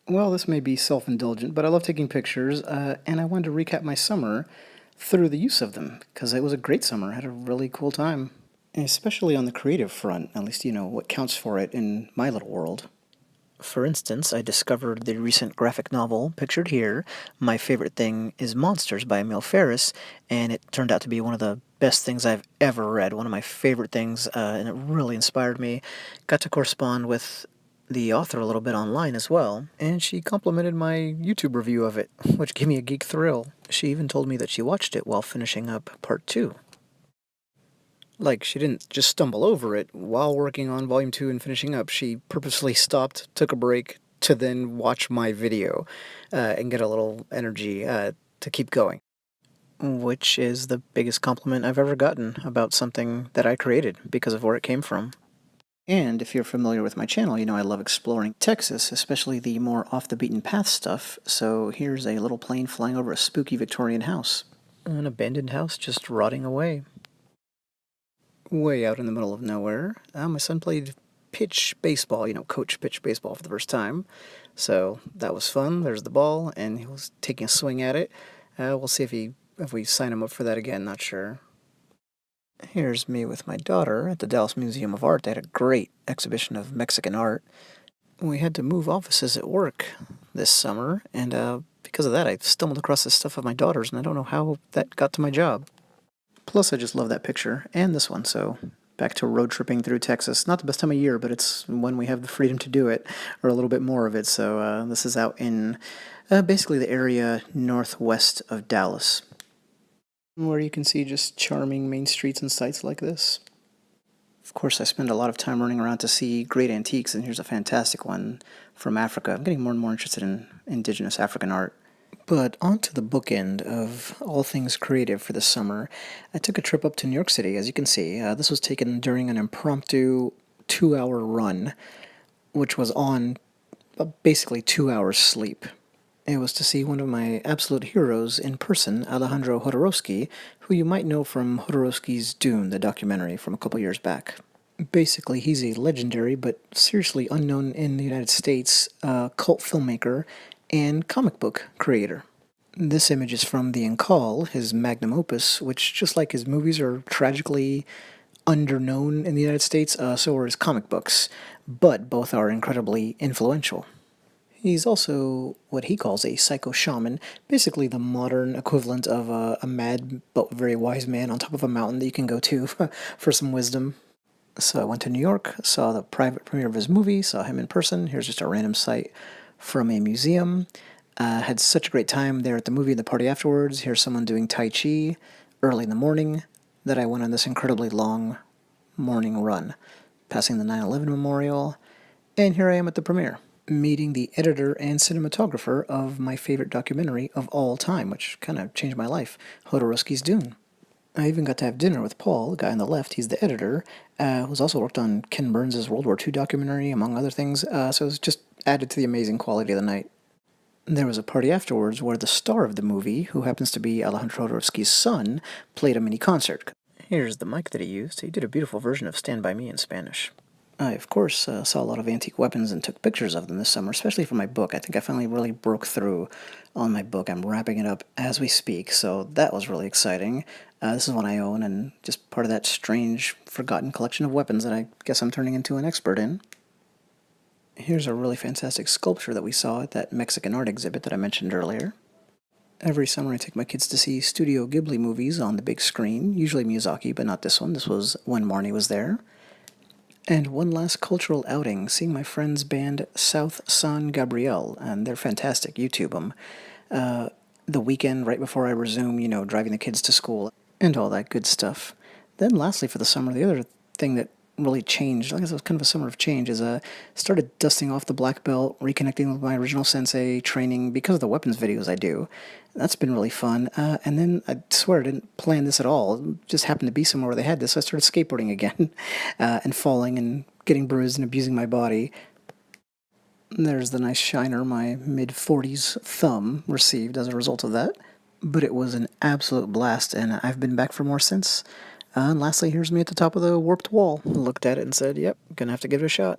Well, this may be self-indulgent, but I love taking pictures, and I wanted to recap my summer through the use of them, because it was a great summer. I had a really cool time, especially on the creative front, at least, what counts for it in my little world. For instance, I discovered the recent graphic novel pictured here, My Favorite Thing is Monsters by Emil Ferris, and it turned out to be one of the best things I've ever read, one of my favorite things, and it really inspired me. Got to correspond with the author a little bit online as well, and she complimented my YouTube review of it, which gave me a geek thrill. She even told me that she watched it while finishing up part 2. Like, she didn't just stumble over it. While working on Volume 2 and finishing up, she purposely stopped, took a break, to then watch my video and get a little energy to keep going. Which is the biggest compliment I've ever gotten about something that I created because of where it came from. And if you're familiar with my channel, you know I love exploring Texas, especially the more off-the-beaten-path stuff, so here's a little plane flying over a spooky Victorian house. An abandoned house just rotting away. Way out in the middle of nowhere, my son played pitch baseball, coach pitch baseball for the first time, so that was fun. There's the ball, and he was taking a swing at it. We'll see if we sign him up for that again, not sure. Here's me with my daughter at the Dallas Museum of Art. They had a great exhibition of Mexican art. We had to move offices at work this summer, and because of that, I stumbled across this stuff of my daughter's, and I don't know how that got to my job. Plus, I just love that picture, and this one, so back to road tripping through Texas. Not the best time of year, but it's when we have the freedom to do it, or a little bit more of it, so this is out in basically the area northwest of Dallas, where you can see just charming main streets and sights like this. Of course, I spend a lot of time running around to see great antiques, and here's a fantastic one from Africa. I'm getting more and more interested in indigenous African art. But on to the bookend of all things creative for this summer. I took a trip up to New York City, as you can see. This was taken during an impromptu 2-hour run, which was on basically 2 hours sleep. It was to see one of my absolute heroes in person, Alejandro Jodorowsky, who you might know from Jodorowsky's Dune, the documentary from a couple years back. Basically, he's a legendary but seriously unknown in the United States cult filmmaker and comic book creator. This image is from The Incal, his magnum opus, which, just like his movies, are tragically underknown in the United States, so are his comic books, but both are incredibly influential. He's also what he calls a psycho-shaman, basically the modern equivalent of a mad but very wise man on top of a mountain that you can go to for some wisdom. So I went to New York, saw the private premiere of his movie, saw him in person. Here's just a random site from a museum. Had such a great time there at the movie and the party afterwards. Here's someone doing Tai Chi early in the morning that I went on this incredibly long morning run, passing the 9/11 memorial, and here I am at the premiere, meeting the editor and cinematographer of my favorite documentary of all time, which kind of changed my life, Jodorowsky's Dune. I even got to have dinner with Paul, the guy on the left. He's the editor, who's also worked on Ken Burns' World War II documentary, among other things, so it was just added to the amazing quality of the night. There was a party afterwards where the star of the movie, who happens to be Alejandro Jodorowsky's son, played a mini concert. Here's the mic that he used. He did a beautiful version of Stand By Me in Spanish. I, of course, saw a lot of antique weapons and took pictures of them this summer, especially for my book. I think I finally really broke through on my book. I'm wrapping it up as we speak, so that was really exciting. This is one I own, and just part of that strange, forgotten collection of weapons that I guess I'm turning into an expert in. Here's a really fantastic sculpture that we saw at that Mexican art exhibit that I mentioned earlier. Every summer I take my kids to see Studio Ghibli movies on the big screen, usually Miyazaki, but not this one. This was when Marnie was there. And one last cultural outing, seeing my friend's band South San Gabriel, and they're fantastic. YouTube them. The weekend right before I resume, driving the kids to school and all that good stuff. Then lastly for the summer, the other thing that really changed, I guess it was kind of a summer of change, is started dusting off the black belt, reconnecting with my original sensei training because of the weapons videos I do. That's been really fun. And then, I swear I didn't plan this at all. It just happened to be somewhere where they had this, so I started skateboarding again, and falling and getting bruised and abusing my body. There's the nice shiner my mid-40s thumb received as a result of that. But it was an absolute blast, and I've been back for more since. And lastly, here's me at the top of the warped wall. Looked at it and said, yep, gonna have to give it a shot.